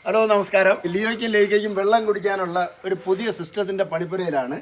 Hello നമസ്കാരം. ലിയോയ്ക്കും ലേയ്ക്കും വെള്ളം കുടിക്കാനുള്ള ഒരു പുതിയ സിസ്റ്റത്തിന്റെ പണിപ്പുരയിലാണ്.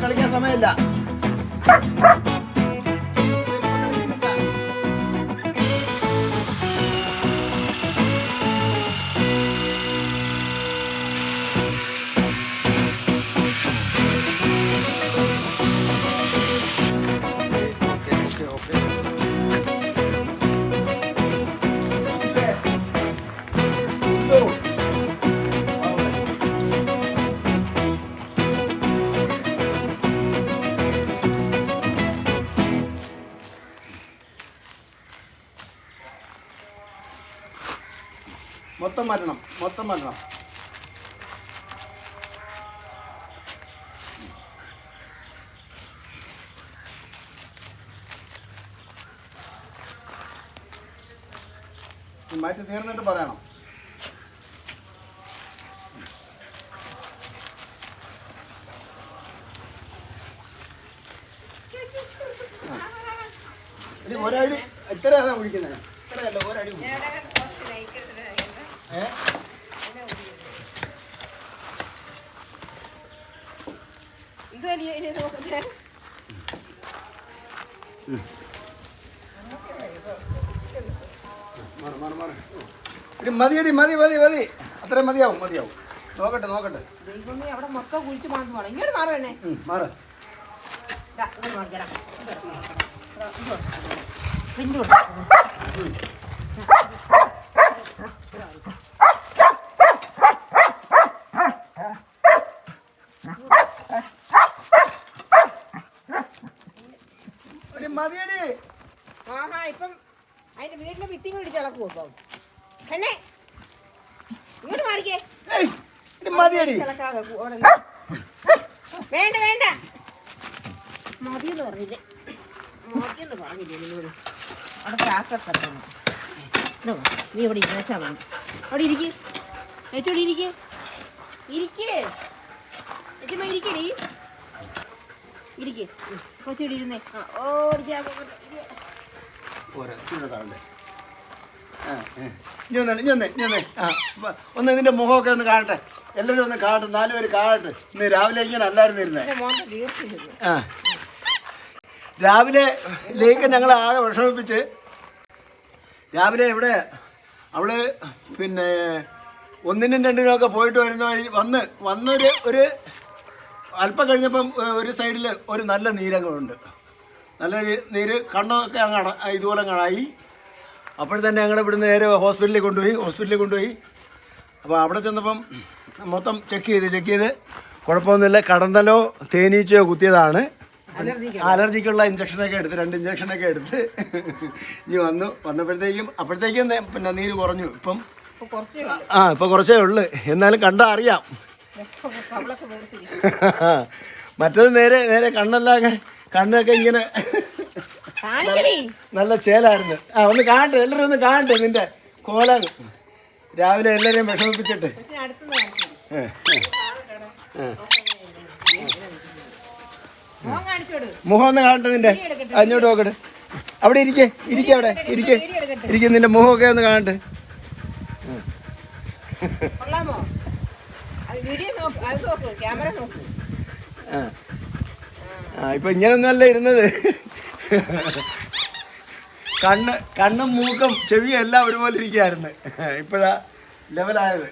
കളിക്കാൻ സമയമില്ല. മൊത്തം മാറ്റണം. മാറ്റി തീർന്നിട്ട് പറയണം. ഇനി ഒരടി എത്രയാണ് കുടിക്കുന്നത്? ഇത്രയല്ല, ഒരടി മതിയടി, മതി. അത്രയും മതിയാവും. നോക്കട്ടെ. അവിടെ മൊത്തം കുഴിച്ച് മാറുവാണ്. ഇങ്ങോട്ട് മാറണേ. മാറ്. മതിയടി. ആഹാ, ഇപ്പം അതിന്റെ വീട്ടിലെ ഭിത്തി പിടിച്ച് ഇളക്കുവോ? ഇപ്പം എണ്ണേ ഇങ്ങോട്ട് മാറിക്കേ. മതിയടി. വേണ്ട മതിയെന്ന് പറഞ്ഞില്ലേ നിന്നോട്. അവിടെ കാക്കണം. നീ ഇവിടെ ഇരുന്നാ മതി. അവിടെ ഇരിക്കേ. ചേച്ചോടി ഇരിക്കേ. ചേച്ചമ്മ ഇരിക്കടി. കൊച്ചോടി ഇരുന്നേ. ഒന്ന് ഇതിന്റെ മുഖമൊക്കെ ഒന്ന് കാണട്ടെ. എല്ലാവരും ഒന്ന് കാണട്ടെ. 4 പേര് കാണട്ടെ. ഇന്ന് രാവിലെ ഇങ്ങനെ അല്ലായിരുന്നു ഇരുന്നേ. രാവിലെ ലേക്ക് ഞങ്ങളെ ആകെ വിഷമിപ്പിച്ച്. രാവിലെ ഇവിടെ അവള് പിന്നെ 1-നും 2-നും പോയിട്ട് വരുന്ന വഴി വന്നൊരു അല്പം കഴിഞ്ഞപ്പം ഒരു സൈഡിൽ ഒരു നല്ല നീരങ്ങളുണ്ട്. നല്ലൊരു നീര് കണ്ണൊക്കെ ഇതുപോലെ കാണായി. അപ്പോഴത്തന്നെ ഞങ്ങൾ ഇവിടുന്ന് നേരെ ഹോസ്പിറ്റലിൽ കൊണ്ടുപോയി. അപ്പോൾ അവിടെ ചെന്നപ്പം മൊത്തം ചെക്ക് ചെയ്ത് കുഴപ്പമൊന്നുമില്ല. കടന്തലോ തേനീച്ചയോ കുത്തിയതാണ്. അലർജിക്കുള്ള ഇഞ്ചക്ഷനൊക്കെ എടുത്ത് 2 ഇഞ്ചക്ഷനൊക്കെ എടുത്ത് ഇനി വന്നപ്പോഴത്തേക്കും പിന്നെ നീര് കുറഞ്ഞു. ഇപ്പം കുറച്ചേ ഉള്ളു. എന്നാലും കണ്ടാ അറിയാം. മറ്റത് നേരെ കണ്ണൊക്കെ ഇങ്ങനെ കാണിക്കടി. നല്ല ചേലായിരുന്നു. ഒന്ന് കാണട്ടെ, എല്ലാവരും ഒന്ന് കാണട്ടെ നിന്റെ കോലം. രാവിലെ എല്ലാവരെയും വിഷമിപ്പിച്ചിട്ട്. കൊച്ചിനെ അടുത്തുനിന്ന് കാണിച്ചു. മോൻ കാണിച്ചോട്. മുഖം ഒന്ന് കാണട്ടെ നിന്റെ. അങ്ങോട്ട് നോക്കട്ടെ. അവിടെ ഇരിക്കേ, അവിടെ ഇരിക്കേ നിന്റെ മുഖമൊക്കെ ഒന്ന് കാണട്ടെ. കൊള്ളാമോ? അത് വീഡിയോ നോക്ക്, അത് നോക്ക്, ക്യാമറ നോക്ക്. ഇപ്പൊ ഇങ്ങനൊന്നുമല്ല ഇരുന്നത്. കണ്ണും മൂക്കും ചെവിയും എല്ലാം ഒരുപോലെ ഇരിക്കുകയായിരുന്നു. ഇപ്പോഴാ ലെവലായത്.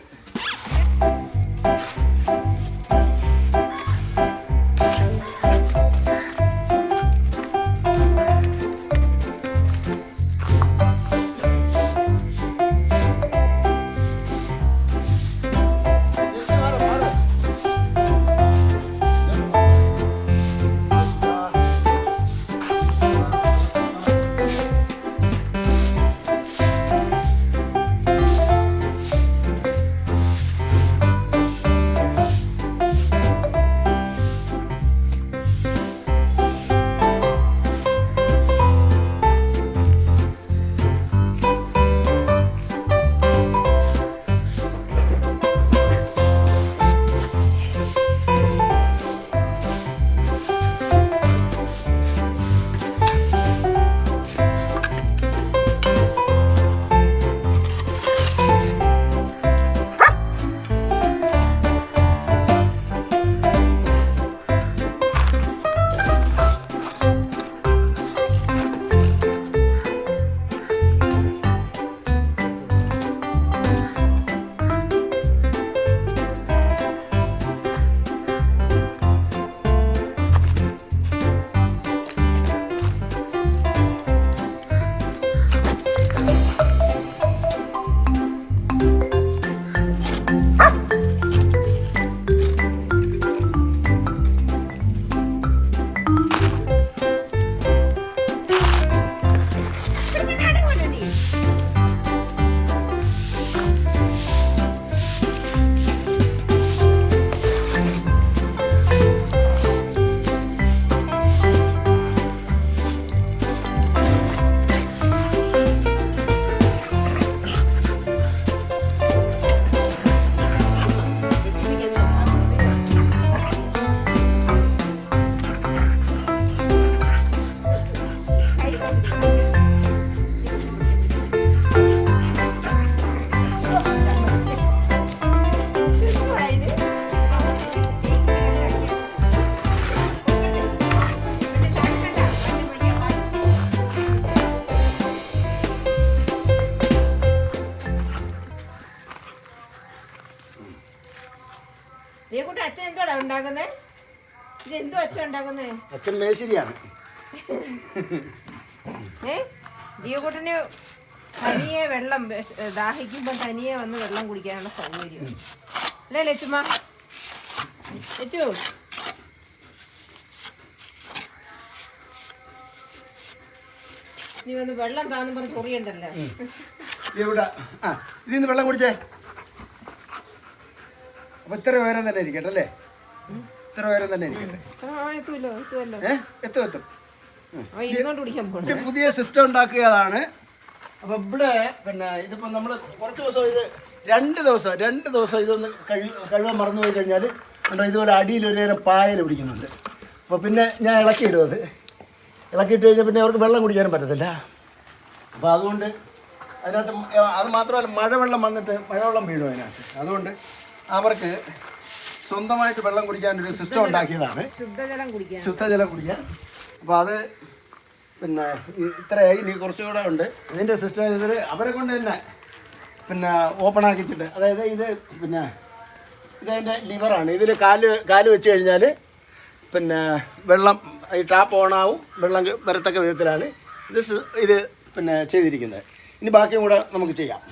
അച്ഛൻ എന്തോടാ ഉണ്ടാക്കുന്നേ? ഇത് എന്തോ അച്ഛൻ ഉണ്ടാക്കുന്നേ? അച്ഛൻ മേശരിയാണ്. ജിയോകൂട്ടന് തനിയെ വെള്ളം ദാഹിക്കുമ്പോൾ തനിയെ വന്ന് വെള്ളം കുടിക്കാനുള്ള സൗകര്യം അല്ലേ ലച്ചുമ്മ? ലച്ചു നീ വന്ന് വെള്ളം താന്ന് പറഞ്ഞ് ചൊറിയണ്ടല്ലോ. ഇതിന്ന് വെള്ളം കുടിച്ചേ. അപ്പൊ ഇത്ര ഉയരം തന്നെ ഇരിക്കട്ടെ അല്ലേ? ഇത്ര ഉയരം തന്നെ ഇരിക്കട്ടെ. എത്തും. പുതിയ സിസ്റ്റം ഉണ്ടാക്കിയതാണ്. അപ്പൊ ഇവിടെ പിന്നെ ഇതിപ്പോ നമ്മള് കുറച്ച് ദിവസം ഇത് രണ്ട് ദിവസം ഇതൊന്ന് കഴുകാൻ മറന്നു പോയി കഴിഞ്ഞാൽ ഇതുപോലെ അടിയിൽ ഒരു നേരം പായൽ പിടിക്കുന്നുണ്ട്. അപ്പോൾ പിന്നെ ഞാൻ ഇളക്കിയിടും. ഇളക്കിയിട്ട് കഴിഞ്ഞാൽ പിന്നെ അവർക്ക് വെള്ളം കുടിക്കാനും പറ്റത്തില്ല. അപ്പോൾ അതുകൊണ്ട് അതിനകത്ത് അത് മാത്രമല്ല മഴവെള്ളം വന്നിട്ട് മഴവെള്ളം വീഴും അതിനകത്ത്. അതുകൊണ്ട് അവർക്ക് സ്വന്തമായിട്ട് വെള്ളം കുടിക്കാനൊരു സിസ്റ്റം ഉണ്ടാക്കിയതാണ്, ശുദ്ധജലം കുടിക്കാൻ. അപ്പോൾ അത് പിന്നെ ഇത്രയായി. ഇനി കുറച്ചുകൂടെ ഉണ്ട്. ഇതിൻ്റെ സിസ്റ്റം അവരെ കൊണ്ട് തന്നെ പിന്നെ ഓപ്പൺ ആക്കിച്ചിട്ട്, അതായത് ഇത് പിന്നെ ഇതതിൻ്റെ ലിവറാണ്. ഇതിൽ കാല് വെച്ച് കഴിഞ്ഞാൽ പിന്നെ വെള്ളം ഈ ടാപ്പ് ഓണാവും, വെള്ളം വരത്തക്ക വിധത്തിലാണ് ഇത് പിന്നെ ചെയ്തിരിക്കുന്നത്. ഇനി ബാക്കിയും കൂടെ നമുക്ക് ചെയ്യാം.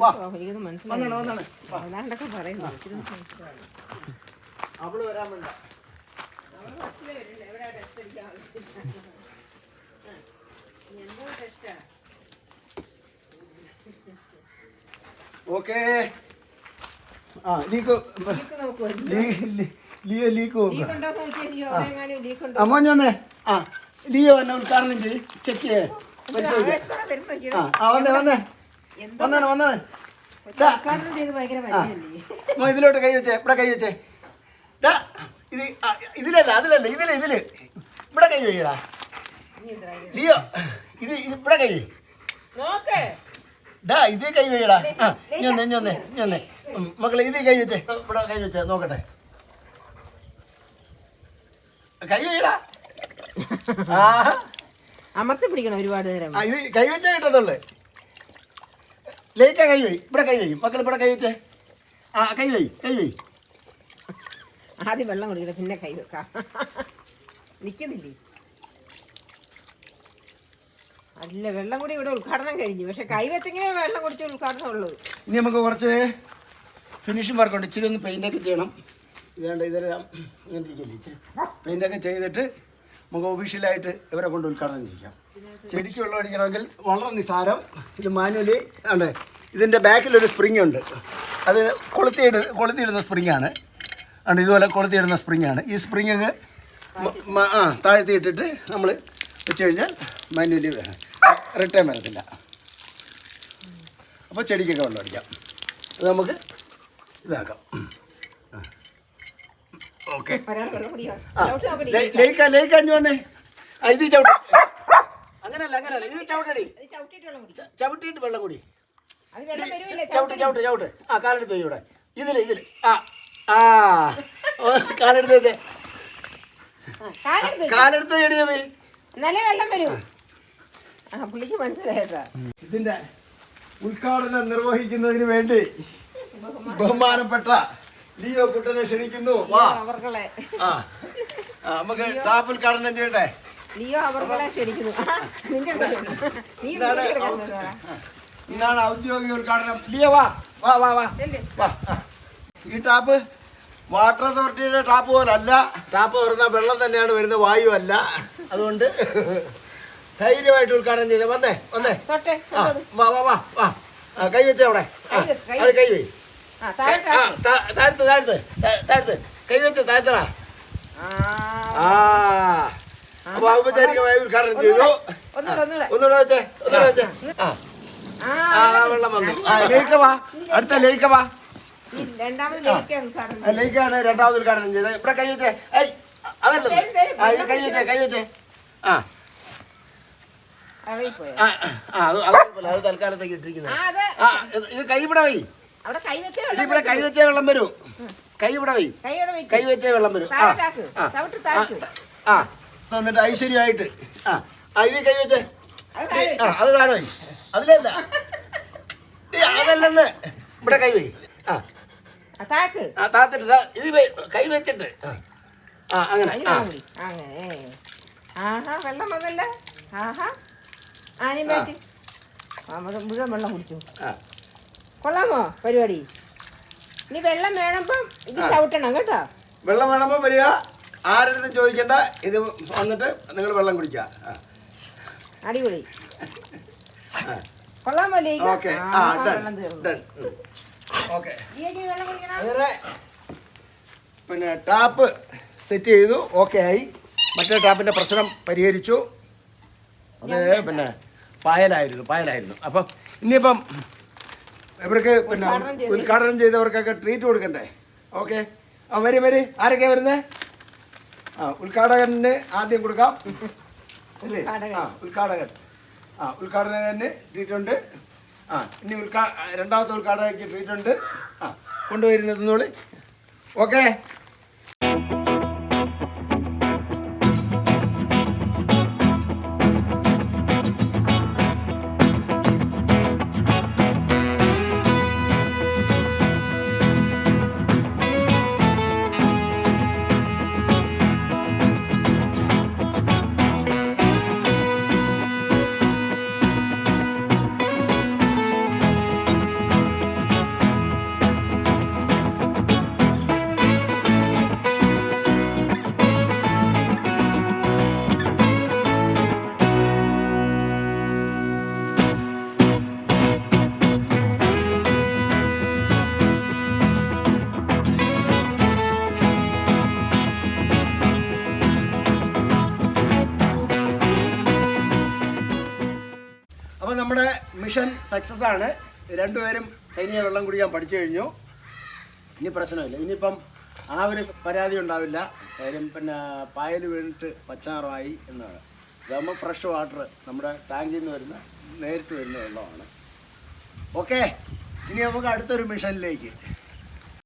വാ എനിക്കൊന്നും വന്നാണ് മനസ്സിലായി വന്നാണ് വാ അതാണ്ടൊക്കെ പറയുന്നു എനിക്കൊന്നും മനസ്സിലായി അവള് വരാൻ വേണ്ട ഓക്കേ ആ ലീക്ക് ലിയോ ലീക്ക് നോക്കുക അമ്മോഞ്ഞ് വന്നേ ആ ലിയോ എന്നെ ഉദ്ഘാടനം ചെയ്യ് ചെക്ക് ചെയ്യേ ആ വന്നേ വന്നേ വന്നാണ് ഇതിലോട്ട് കൈ വെച്ചേ ഇവിടെ കൈ വെച്ചേ ഇത് ഇതിലല്ല അതിലല്ല ഇതില് ഇവിടെ കൈ വെയ്യടാ ലിയോ ഇത് ഇവിടെ കൈ ഇത് കൈ വെയ്യടാ ആ ഇഞ്ഞൊന്നേ മക്കളെ ഇത് കൈ വെച്ചേ ഇവിടെ കൈ വെച്ചേ നോക്കട്ടെ കൈ വെയ്യടാ ആ അമർത്തി പിടിക്കണം ഒരുപാട് നേരം ഇത് കൈ വെച്ചാൽ കിട്ടത്തുള്ളു ലേറ്റാ കൈ വൈ ഇവിടെ കൈ വൈ മക്കൾ ഇവിടെ കൈ വെച്ചേ ആ കൈ വൈ ആദ്യം വെള്ളം കുടിക്കണം പിന്നെ കൈ വെക്കാം നിൽക്കുന്നില്ലേ അല്ല വെള്ളം കൂടി ഇവിടെ ഉദ്ഘാടനം കഴിഞ്ഞു പക്ഷെ കൈ വെച്ചെങ്കിലേ വെള്ളം കുടിച്ച് ഉദ്ഘാടനം ഉള്ളൂ ഇനി നമുക്ക് കുറച്ച് ഫിനിഷിങ് വർക്കുണ്ട് ഇച്ചിരി ഒന്ന് പെയിൻ്റൊക്കെ ചെയ്യണം ഇതാണ്ട് ഇതെല്ലാം ഇങ്ങനെ ഇരിക്കില്ലേ ഇച്ചിരി പെയിൻ്റൊക്കെ ചെയ്തിട്ട് നമുക്ക് ഒഫീഷ്യലായിട്ട് ഇവരെ കൊണ്ട് ഉദ്ഘാടനം ചെയ്യിക്കാം ചെടിക്ക് വെള്ളം അടിക്കണമെങ്കിൽ വളരെ നിസ്സാരം ഇത് മാനുവലി ആണ് ഇതിൻ്റെ ബാക്കിലൊരു സ്പ്രിങ് ഉണ്ട് അത് കൊളുത്തിയിടുന്ന സ്പ്രിങ്ങാണ് ആണ് ഇതുപോലെ കൊളുത്തിയിടുന്ന സ്പ്രിങ്ങാണ് ഈ സ്പ്രിങ് താഴ്ത്തിയിട്ടിട്ട് നമ്മൾ വെച്ച് കഴിഞ്ഞാൽ മാനുവലി റിട്ടേൺ വരത്തില്ല അപ്പോൾ ചെടിക്കൊക്കെ വെള്ളം അടിക്കാം അത് നമുക്ക് ഇതാക്കാം ഓക്കെ ലേക്ക് അഞ്ഞു വന്നേ ഇത് ചവിട്ടി അങ്ങനല്ല ഇത് ചവിട്ടടി ചവിട്ടിയിട്ട് വെള്ളം കൂടി ചവിട്ട് ആ കാലെടുത്ത് ഇവിടെ ഇതില് കാലെടുത്ത് വെച്ചേ കാലെടുത്ത് ചെടിയാ പോയി നല്ല വെള്ളം വരും പുള്ളിക്ക് മനസ്സിലായിട്ടാ ഇതിന്റെ ഉദ്ഘാടനം നിർവഹിക്കുന്നതിന് വേണ്ടി ബഹുമാനപ്പെട്ട ലിയോ കുട്ടനെ ക്ഷണിക്കുന്നു വാ അവർകളെ നമുക്ക് ടാപ്പ് ഉദ്ഘാടനം ചെയ്യട്ടെ ലിയോ അവർകളെ ക്ഷണിക്കുന്നു ഇന്നാണ് ഔദ്യോഗിക ഉദ്ഘാടനം ലിയോ വാ വാ വാ വാ വാ ഈ ടാപ്പ് വാട്ടർ അതോറിറ്റിയുടെ ടാപ്പ് പോലല്ല ടാപ്പ് തുറന്ന വെള്ളം തന്നെയാണ് വരുന്നത് വായു അല്ല അതുകൊണ്ട് ധൈര്യമായിട്ട് ഉദ്ഘാടനം ചെയ്തേ വന്നേ വാ വാ വാ വാ കൈ വെച്ചേ അവിടെ അത് കൈ വൈ താഴ്ത്ത് കൈ വെച്ച് താഴ്ത്തടാ അപ്പൊ ഔപചാരികമായി ഉദ്ഘാടനം ചെയ്തു ഒന്നുകൂടെ വെച്ചേ വെള്ളം വന്നു ലേക്കവാ അടുത്ത ലേക്കവാ ലേക്കാണ് രണ്ടാമത് ഉദ്ഘാടനം ചെയ്തത് ഇവിടെ കൈ വെച്ചേ അതല്ല കൈ വെച്ചേ അത് തൽക്കാലത്തേക്ക് ഇട്ടിരിക്കുന്നത് ഇത് കൈ ഇവിടെ വൈ ഇവിടെ കൈ വെച്ചേ വെള്ളം വരൂ കൈ ഇവിടെ വൈ കൈ വെച്ചേ വെള്ളം വരൂ എന്നിട്ട് ഐശ്വര്യമായിട്ട് ഇത് കൈ വെച്ചേ അത് താഴെ വൈ അതിലല്ല അതല്ലെന്ന് ഇവിടെ കൈ വൈ താത്തിട്ട് ഇത് കൈ വെച്ചിട്ട് അങ്ങനെ വെള്ളം വന്നല്ല മുഴുവൻ വെള്ളം കുടിച്ചു കൊള്ളാമോ പരിപാടി ഇനി വെള്ളം വേണപ്പം ഇത് ചവിട്ടണം കേട്ടോ വെള്ളം വേണമ്പോ വരിക ആരുടെ ചോദിക്കണ്ട ഇത് വന്നിട്ട് നിങ്ങൾ വെള്ളം കുടിക്കുക അടിപൊളി കൊള്ളാമോ ഓക്കെ ഓക്കെ പിന്നെ ടാപ്പ് സെറ്റ് ചെയ്തു ഓക്കെ ആയി മറ്റേ ടാപ്പിൻ്റെ പ്രശ്നം പരിഹരിച്ചു അത് പിന്നെ പായലായിരുന്നു അപ്പം ഇനിയിപ്പം ഇവർക്ക് പിന്നെ ഉദ്ഘാടനം ചെയ്തവർക്കൊക്കെ ട്രീറ്റ് കൊടുക്കണ്ടേ ഓക്കെ വരി ആരൊക്കെയാണ് വരുന്നത് ഉദ്ഘാടകന് ആദ്യം കൊടുക്കാം അല്ലേ ഉദ്ഘാടകന് ട്രീറ്റ് ഉണ്ട് ഇനി രണ്ടാമത്തെ ഉദ്ഘാടകയ്ക്ക് ട്രീറ്റ് ഉണ്ട് കൊണ്ടുവരുന്നതെന്നോളി ഓക്കെ നമ്മുടെ മിഷൻ സക്സസ് ആണ്. രണ്ടുപേരും തനിയെ വെള്ളം കുടിക്കാൻ പഠിച്ചു കഴിഞ്ഞു. ഇനി പ്രശ്നമില്ല. ഇനിയിപ്പം ആ ഒരു പരാതി ഉണ്ടാവില്ല. കാര്യം പിന്നെ പായൽ വീണിട്ട് പച്ചാറമായി എന്നാണ്. ഇതാകുമ്പോൾ ഫ്രഷ് വാട്ടർ നമ്മുടെ ടാങ്കിൽ നിന്ന് വരുന്ന നേരിട്ട് വരുന്ന വെള്ളമാണ്. ഓക്കെ, ഇനി നമുക്ക് അടുത്തൊരു മിഷനിലേക്ക്.